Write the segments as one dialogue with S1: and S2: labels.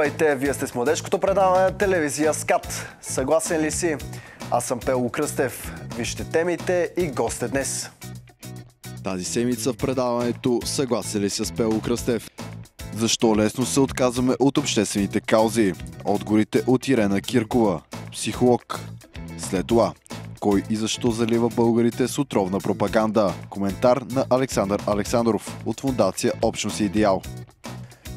S1: Здравейте, вие сте с младежкото предаване на телевизия СКАТ. Съгласен ли си? Аз съм Пело Кръстев. Вижте темите и гостите днес.
S2: Тази седмица в предаването "Съгласен ли си с Пело Кръстев?" Защо лесно се отказваме от обществените каузи? Отговорите от Ирена Киркова, психолог. След това, кой и защо залива българите с отровна пропаганда? Коментар на Александър Александров от фондация Общност и идеал.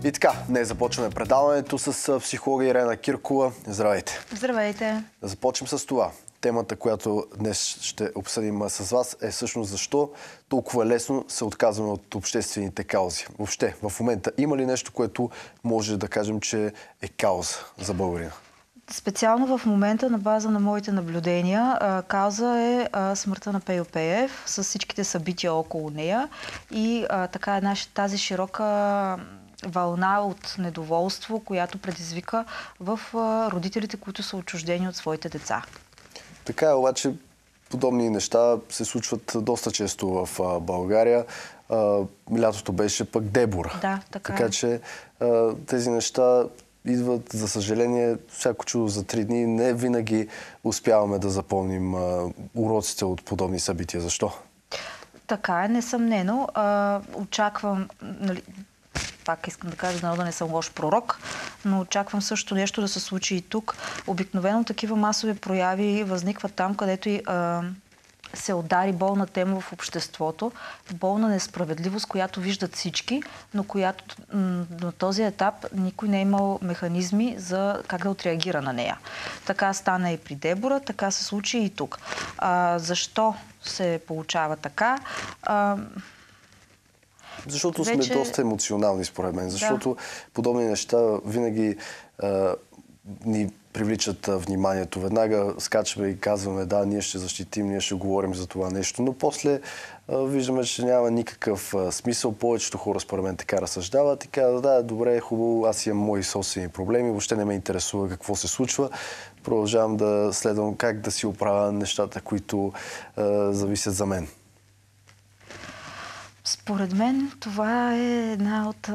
S1: И така, днес започваме предаването с психолога Ирена Киркова. Здравейте!
S3: Здравейте!
S1: Да започнем с това. Темата, която днес ще обсъдим с вас, е всъщност защо толкова лесно се отказваме от обществените каузи. Въобще, в момента има ли нещо, което може да кажем, че е кауза за българина?
S3: Специално в момента, на база на моите наблюдения, кауза е смъртта на Пейо Пеев с всичките събития около нея и така тази широка вълна от недоволство, която предизвика в родителите, които са отчуждени от своите деца.
S1: Така е, обаче подобни неща се случват доста често в България. Лятото беше пък Дебора.
S3: Да, така
S1: е. Че тези неща идват, за съжаление, всяко чудо за 3 дни. Не винаги успяваме да запомним уроците от подобни събития. Защо?
S3: Така е, несъмнено. Очаквам, пак искам да кажа, да не съм лош пророк, но очаквам също нещо да се случи и тук. Обикновено такива масови прояви възникват там, където се удари болна тема в обществото, болна несправедливост, която виждат всички, но която на този етап никой не е имал механизми за как да отреагира на нея. Така стана и при Дебора, така се случи и тук. Защо се получава така?
S1: Защото сме доста емоционални, според мен. Защото подобни неща винаги ни привличат вниманието. Веднага скачаме и казваме, да, ние ще защитим, ние ще говорим за това нещо, но после виждаме, че няма никакъв смисъл. Повечето хора, според мен, така разсъждават и казват, да, добре, хубаво, аз имам мои собствени проблеми, въобще не ме интересува какво се случва. Продължавам да следвам как да си оправя нещата, които зависят за мен.
S3: Според мен това е една от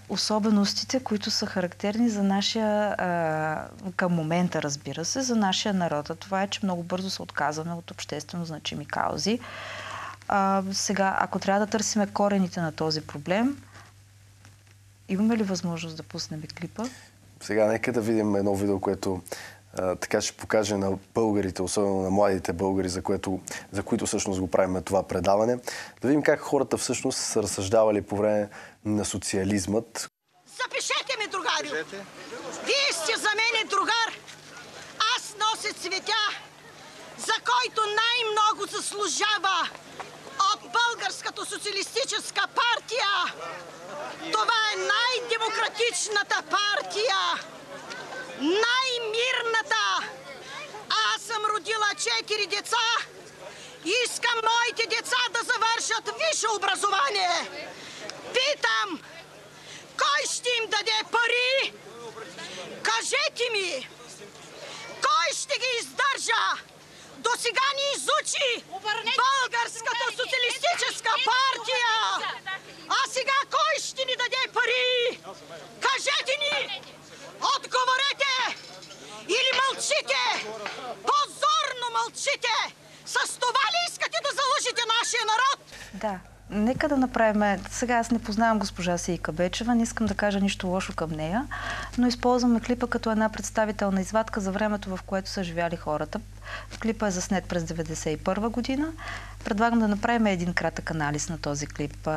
S3: особеностите, които са характерни за нашия, към момента, разбира се, за нашия народ. А това е, че много бързо се отказваме от обществено значими каузи. Сега, ако трябва да търсиме корените на този проблем, имаме ли възможност да пуснем клипа?
S1: Сега нека да видим едно видео, което така ще покаже на българите, особено на младите българи, за които всъщност го правим това предаване. Да видим как хората всъщност са разсъждавали по време на социализмът.
S4: Запишете ме, другарю! Вие сте за мен другар! Аз нося цветя, за който най-много заслужава от Българската социалистическа партия! Това е най-демократичната партия! Най-мирната! Аз съм родила 4 деца. Искам моите деца да завършат висше образование. Питам, кой ще им даде пари? Кажете ми, кой ще ги издържа? До сега ни изучи Българската социалистическа партия. А сега кой ще ни даде пари? Кажете ни! Отговорете! Или мълчите! Позорно мълчите! С това ли искате да залъжете нашия народ?
S3: Да. Нека да направим... Сега аз не познавам госпожа Сейка Бечева, не искам да кажа нищо лошо към нея, но използваме клипа като една представителна извадка за времето, в което са живяли хората. Клипа е заснет през 1991 година. Предлагам да направим един кратък анализ на този клип.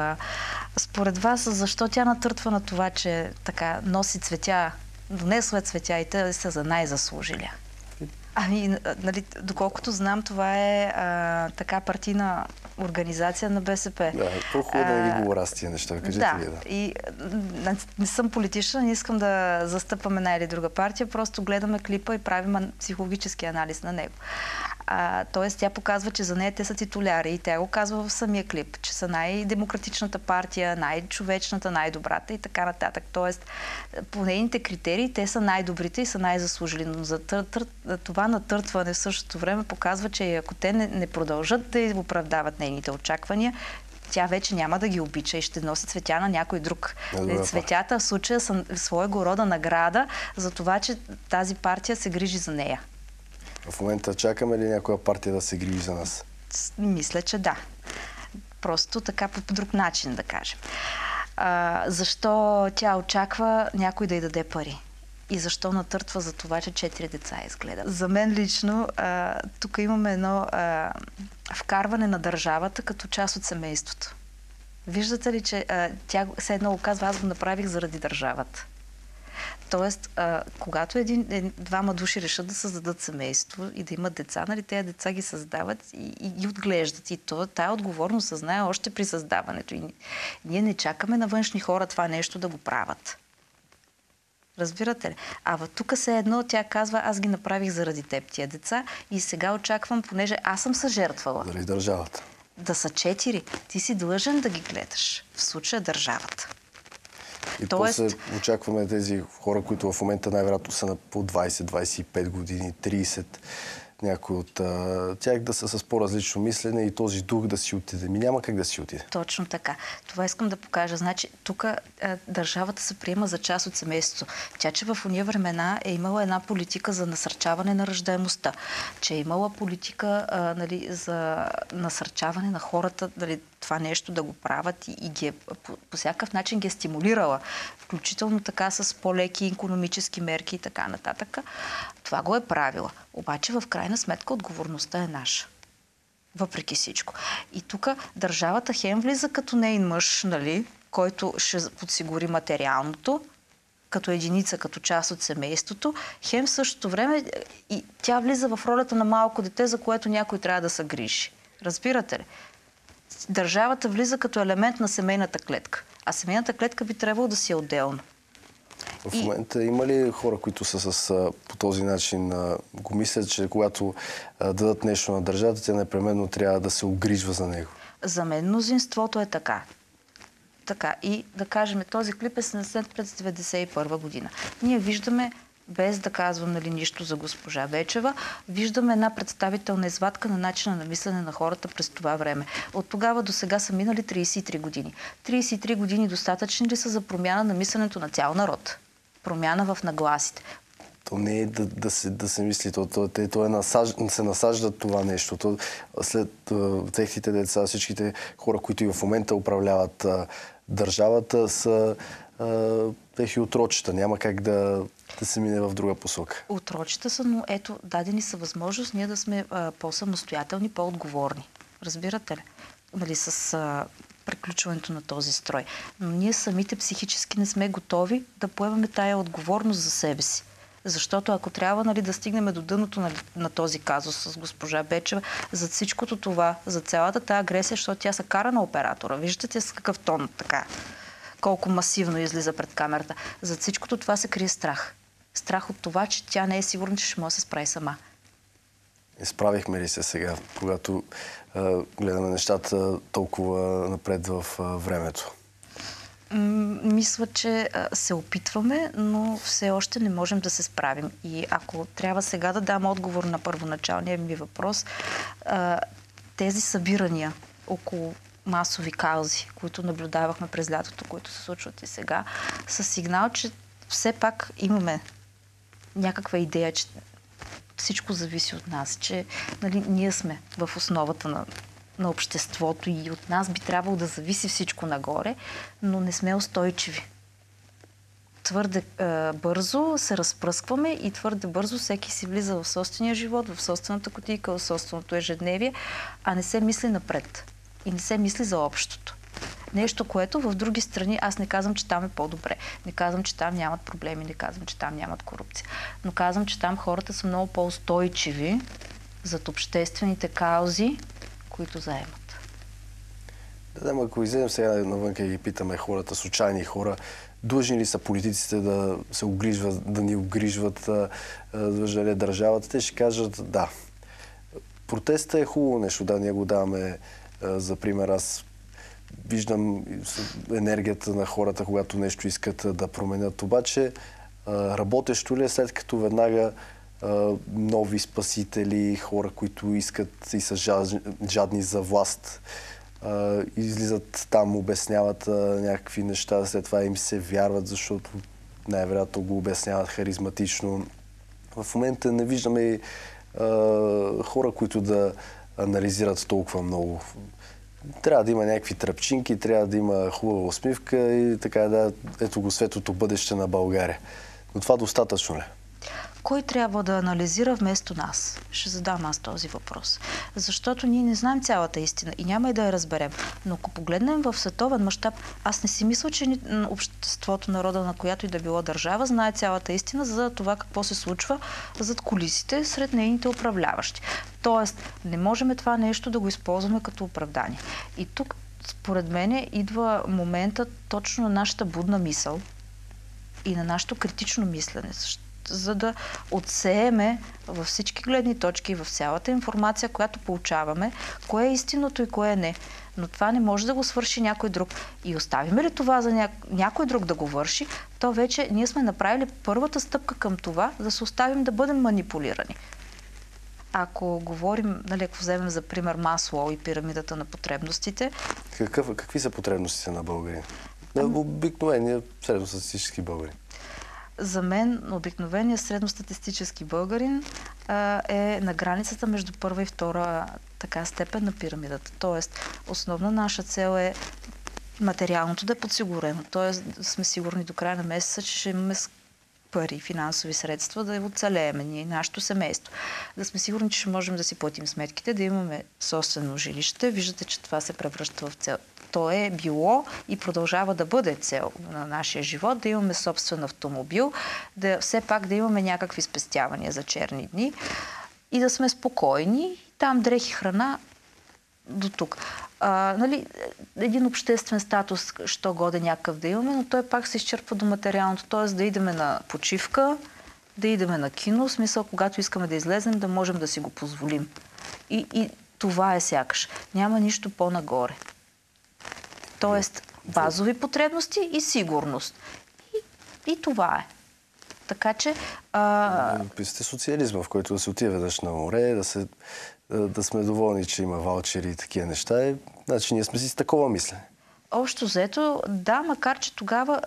S3: Според вас, защо тя натъртва на това, че така носи цветя, донесла цветя и те са за най-заслужили? Ами, доколкото знам, това е така партийна организация на БСП.
S1: Да, по-хубаво да не ги говоря с тия неща. Кажете ги, да.
S3: И не съм политична, не искам да застъпам една или друга партия, просто гледаме клипа и правим психологически анализ на него. Тоест, тя показва, че за нея те са титуляри и тя го казва в самия клип, че са най-демократичната партия, най-човечната, най-добрата и така нататък. Тоест, по нейните критерии те са най-добрите и са най-заслужили. Но за това натъртване в същото време показва, че ако те не продължат да оправдават нейните очаквания, тя вече няма да ги обича и ще носи цветя на някой друг. Цветята в случая са своего рода награда за това, че тази партия се грижи за нея.
S1: В момента чакаме ли някоя партия да се грижи за нас?
S3: Мисля, че да. Просто така по друг начин, да кажем. Защо тя очаква някой да й даде пари? И защо натъртва за това, че 4 деца изгледа? За мен лично тук имаме едно вкарване на държавата като част от семейството. Виждате ли, че тя все едно казва, аз го направих заради държавата. Тоест, когато двама души решат да създадат семейство и да имат деца, нали, тези деца ги създават и ги отглеждат. И тая отговорност се знае още при създаването. И ние не чакаме на външни хора това нещо да го правят. Разбирате ли? Тук все едно тя казва, аз ги направих заради теб тия деца и сега очаквам, понеже аз съм съжертвала.
S1: Заради държавата.
S3: Да са 4. Ти си длъжен да ги гледаш. В случая държавата.
S1: И после очакваме тези хора, които в момента най-вероятно са на по 20-25 години, 30, някои от тях да са с по-различно мислене и този дух да си отиде. Няма как да си отиде.
S3: Точно така. Това искам да покажа. Значи, тук държавата се приема за част от семейството. Тя, че в уния времена е имала една политика за насърчаване на раждаемостта, че е имала политика за насърчаване на хората, това нещо да го правят и ги по всякакъв начин ги е стимулирала, включително така с по-леки икономически мерки и така нататък. Това го е правила. Обаче в крайна сметка отговорността е наша. Въпреки всичко. И тук държавата хем влиза като нейн мъж, който ще подсигури материалното, като единица, като част от семейството, хем в същото време и тя влиза в ролята на малко дете, за което някой трябва да се грижи. Разбирате ли? Държавата влиза като елемент на семейната клетка. А семейната клетка би трябвало да си е отделно.
S1: В момента има ли хора, които са по този начин го мислят, че когато дадат нещо на държавата, тя непременно трябва да се огрижва за него?
S3: За мен мнозинството е така. И да кажем, този клип е снесен през 1991 година. Ние виждаме, без да казвам нищо за госпожа Бечева, виждаме една представителна извадка на начина на мислене на хората през това време. От тогава до сега са минали 33 години. 33 години достатъчни ли са за промяна на мисленето на цял народ? Промяна в нагласите.
S1: То не е да се мисли, се насажда това нещо. След техните деца, всичките хора, които и в момента управляват държавата, са техни отрочета. Няма как да се мине в друга посока.
S3: Отрочета са, но ето, дадени са възможност ние да сме по-самостоятелни, по-отговорни. Разбирате ли? С приключването на този строй. Но ние самите психически не сме готови да поемаме тая отговорност за себе си. Защото ако трябва да стигнем до дъното на този казус с госпожа Бечева, за всичкото това, за цялата тази агресия, защото тя се кара на оператора. Виждате с какъв тон така, колко масивно излиза пред камерата. За всичкото това се крие страх. Страх от това, че тя не е сигурна, че ще може да се справи сама.
S1: Изправихме ли се сега, когато гледаме нещата толкова напред в времето?
S3: Мисля, че се опитваме, но все още не можем да се справим. И ако трябва сега да дам отговор на първоначалния ми въпрос, тези събирания около масови каузи, които наблюдавахме през лятото, които се случват и сега, са сигнал, че все пак имаме някаква идея, че всичко зависи от нас, че ние сме в основата на обществото и от нас би трябвало да зависи всичко нагоре, но не сме устойчиви. Твърде бързо се разпръскваме и твърде бързо всеки си влиза в собствения живот, в собствената кутийка, в собственото ежедневие, а не се мисли напред и не се мисли за общото. Нещо, което в други страни, аз не казвам, че там е по-добре. Не казвам, че там нямат проблеми, не казвам, че там нямат корупция. Но казвам, че там хората са много по-устойчиви зад обществените каузи, които заемат.
S1: Да, ако излезем сега навънка и ги питаме хората, случайни хора, длъжни ли са политиците да се огрижват, да ни огрижват, длъжна ли е държавата? Те ще кажат да. Протестът е хубаво нещо, да, ние го даваме за пример. Аз виждам енергията на хората, когато нещо искат да променят. Обаче работещо ли е, след като веднага нови спасители, хора, които искат и са жадни за власт, излизат там, обясняват някакви неща, след това им се вярват, защото най-вероятно го обясняват харизматично. В момента не виждаме хора, които да анализират толкова много. Трябва да има някакви тръпчинки, трябва да има хубава усмивка и така да, ето го светлото бъдеще на България. Но това достатъчно ли?
S3: Кой трябва да анализира вместо нас? Ще задам аз този въпрос. Защото ние не знаем цялата истина и няма и да я разберем. Но ако погледнем в световен мащаб, аз не си мисля, че обществото, народа, на която и да било държава, знае цялата истина за това какво се случва зад кулисите сред нейните управляващи. Тоест, не можем това нещо да го използваме като оправдание. И тук, според мен, идва момента точно на нашата будна мисъл и на нашето критично мислене, за да отсееме във всички гледни точки, в цялата информация, която получаваме, кое е истинното и кое не. Но това не може да го свърши някой друг. И оставим ли това за някой друг да го върши, то вече ние сме направили първата стъпка към това, да се оставим да бъдем манипулирани. Ако говорим, нали, ако вземем за пример Маслоу и пирамидата на потребностите.
S1: Какви са потребностите на българин? На обикновения средностатистически българин.
S3: За мен обикновеният средностатистически българин е на границата между първа и втора степен на пирамидата. Тоест, основна наша цел е материалното да е подсигурено. Тоест, да сме сигурни до края на месеца, че ще имаме пари, финансови средства, да оцелеем ние и нашето семейство. Да сме сигурни, че ще можем да си платим сметките, да имаме собствено жилище. Виждате, че това се превръща в цел. То е било и продължава да бъде цел на нашия живот, да имаме собствен автомобил, да все пак да имаме някакви спестявания за черни дни и да сме спокойни. Там дрехи, храна до тук. Нали, един обществен статус, що годе някакъв да имаме, но той пак се изчерпва до материалното, т.е. да идеме на почивка, да идеме на кино, в смисъл, когато искаме да излезем, да можем да си го позволим. И това е сякаш. Няма нищо по-нагоре. Тоест, базови потребности и сигурност. И това е. Така че...
S1: Писате социализма, в който да се отива веднъж на море, да сме доволни, че има ваучери и такива неща. Значи ние сме си с такова мислене.
S3: Общо взето, да, макар че тогава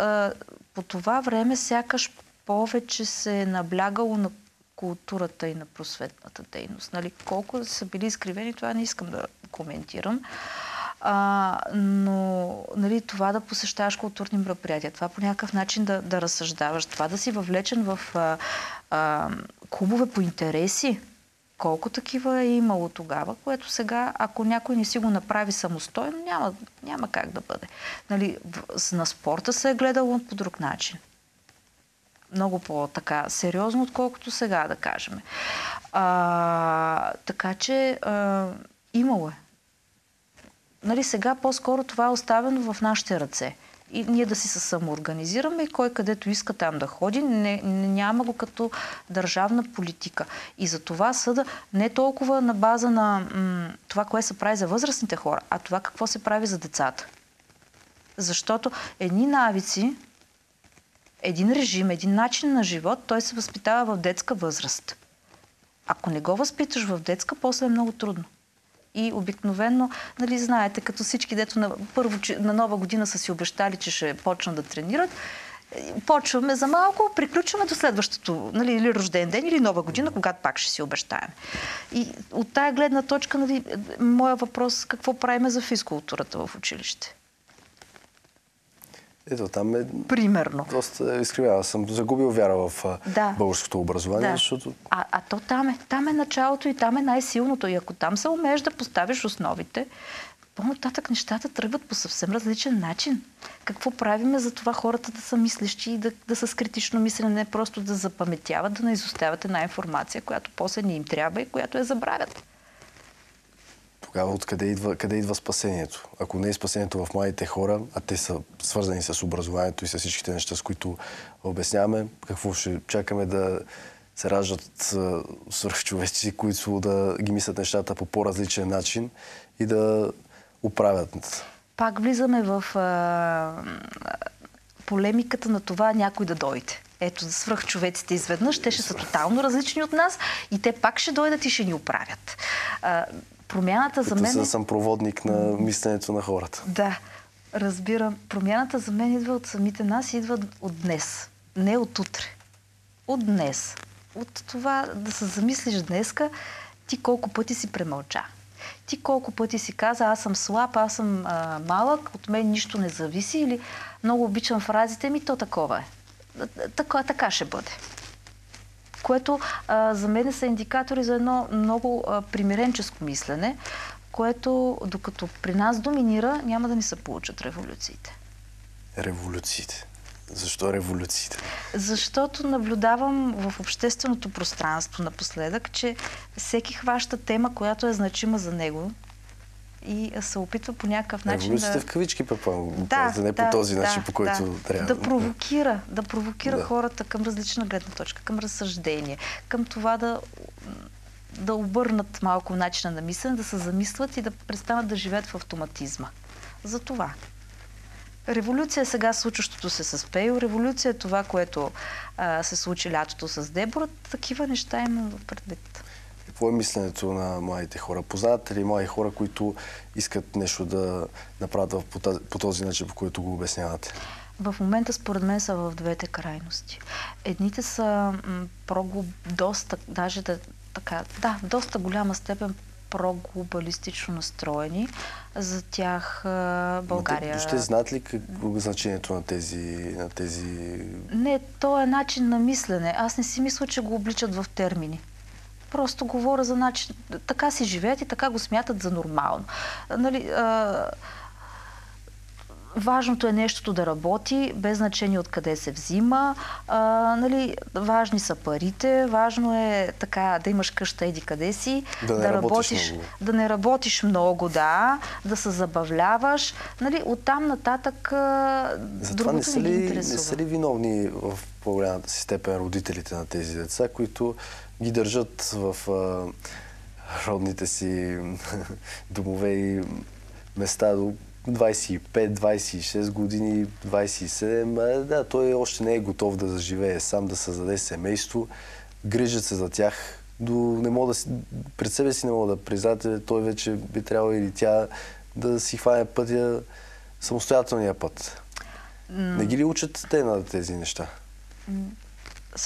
S3: по това време сякаш повече се е наблягало на културата и на просветната дейност. Нали, колко са били изкривени, това не искам да коментирам. Но нали, това да посещаваш културни мероприятия, това по някакъв начин да разсъждаваш, това да си въвлечен в клубове по интереси, колко такива е имало тогава, което сега, ако някой не си го направи самостойно, няма как да бъде. Нали, на спорта се е гледало по друг начин. Много по-така сериозно, отколкото сега, да кажем. Така че имало е. Нали, сега по-скоро това е оставено в нашите ръце. И ние да си се самоорганизираме и кой където иска там да ходи, няма го като държавна политика. И за това съда не толкова на база на това, кое се прави за възрастните хора, а това какво се прави за децата. Защото едни навици, един режим, един начин на живот, той се възпитава в детска възраст. Ако не го възпиташ в детска, после е много трудно. И обикновено, нали, знаете, като всички, дето на Нова година са си обещали, че ще почнат да тренират, почваме за малко, приключваме до следващото, нали, или рожден ден, или Нова година, когато пак ще си обещаем. И от тая гледна точка, нали, моя въпрос, какво правиме за физкултурата в училище?
S1: Ето, там е...
S3: Примерно.
S1: Доста изкривява. Съм загубил вяра в българското образование, защото...
S3: То там е началото и там е най-силното. И ако там се умееш да поставиш основите, по-нататък нещата тръгват по съвсем различен начин. Какво правиме за това хората да са мислещи и да са с критично мислене, не просто да запаметяват, да не изоставят една информация, която после не им трябва и която я забравят.
S1: Тогава къде идва спасението? Ако не е спасението в младите хора, а те са свързани с образованието и с всичките неща, с които обясняваме, какво ще чакаме да се раждат свръхчовеци, които да ги мислят нещата по по-различен начин и да оправят.
S3: Пак влизаме в полемиката на това някой да дойде. Ето, за свръхчовеците изведнъж, те ще са тотално различни от нас и те пак ще дойдат и ще ни оправят. Промяната за мен
S1: да съм проводник на мисленето на хората.
S3: Да, разбирам. Промяната за мен идва от самите нас, идва от днес. Не от утре. От днес. От това да се замислиш днеска, ти колко пъти си премълча. Ти колко пъти си каза, аз съм слаб, аз съм малък, от мен нищо не зависи, или много обичам фразите ми, то такова е. Така ще бъде. Което за мен са индикатори за едно много примиренческо мислене, което докато при нас доминира, няма да ни се получат революциите.
S1: Революциите. Защо революциите?
S3: Защото наблюдавам в общественото пространство напоследък, че всеки хваща тема, която е значима за него и се опитва по някакъв начин
S1: революциите в кавички, не по този начин, по който трябва.
S3: Да провокира хората към различна гледна точка, към разсъждение, към това да обърнат малко начина на мислене, да се замислят и да престанат да живеят в автоматизма. За това. Революция е сега случващото се с Пейо, революция е това, което се случи лятото с Дебора. Такива неща имам в предвид.
S1: Какво е мисленето на младите хора? Познавате ли млади хора, които искат нещо да направят по този начин, по който го обяснявате?
S3: В момента, според мен, са в двете крайности. Едните са доста, даже в доста голяма степен проглобалистично настроени. За тях България...
S1: Въобще знаят ли какво е значението на тези...
S3: Не, то е начин на мислене. Аз не си мисля, че го обличат в термини. Просто говоря за начин... Така си живеят и така го смятат за нормално. Нали, важното е нещото да работи, без значение откъде се взима. Нали, важни са парите, важно е така да имаш къща еди къде си,
S1: да работиш много.
S3: Да не работиш много, да се забавляваш. Нали, оттам нататък другото не ги интересува.
S1: Не са ли виновни в по-голямата си степен родителите на тези деца, които ги държат в родните си домове и места до 25, 26 години, 27, да, той още не е готов да заживее сам, да създаде семейство, грижат се за тях, пред себе си не мога да признаете, той вече би трябвало или тя да си хване пътя, самостоятелния път. Не ги ли учат те на тези неща?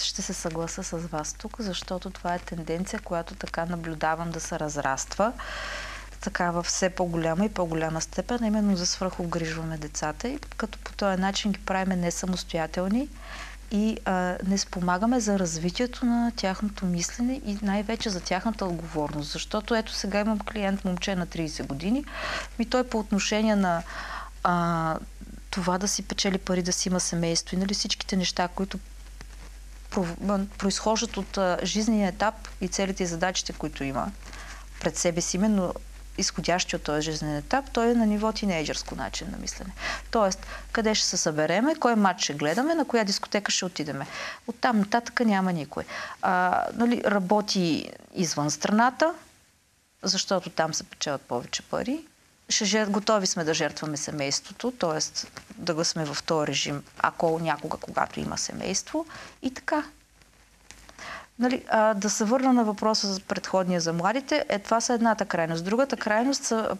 S3: Ще се съглася с вас тук, защото това е тенденция, която така наблюдавам да се разраства. Така във все по-голяма и по-голяма степен, именно за свръхобгрижваме децата и като по този начин ги правиме несамостоятелни и не спомагаме за развитието на тяхното мислене и най-вече за тяхната отговорност. Защото ето сега имам клиент, момче на 30 години, и той по отношение на това да си печели пари, да си има семейство и нали, всичките неща, които произхождат от жизнения етап и целите и задачите, които има пред себе си, именно изходящи от този жизнен етап, той е на ниво тинейджърско начин на мислене. Тоест, къде ще се събереме, кой матч ще гледаме, на коя дискотека ще отидеме. Оттам нататък няма никой. Нали, работи извън страната, защото там се печелят повече пари. Готови сме да жертваме семейството, т.е. да го сме в този режим, ако някога, когато има семейство. И така. Нали, да се върна на въпроса за предходния за младите, това са едната крайност. Другата крайност са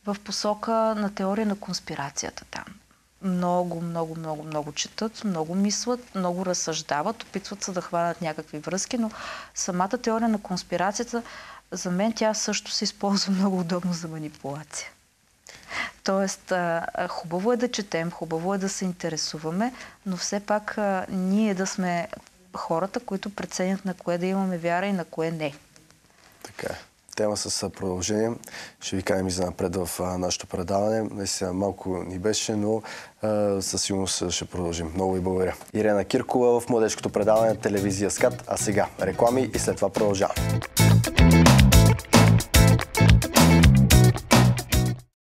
S3: в посока на теория на конспирацията там. Много четат, много мислят, много разсъждават, опитват се да хванат някакви връзки, но самата теория на конспирацията, за мен тя също се използва много удобно за манипулация. Тоест, хубаво е да четем, хубаво е да се интересуваме, но все пак ние да сме хората, които преценят на кое да имаме вяра и на кое не.
S1: Така е. Тема с продължение. Ще ви кажем и за напред в нашето предаване. Наистина малко ни беше, но със сигурност ще продължим. Много ви благодаря. Ирена Киркова в младежкото предаване на телевизия СКАТ. А сега реклами и след това продължаваме.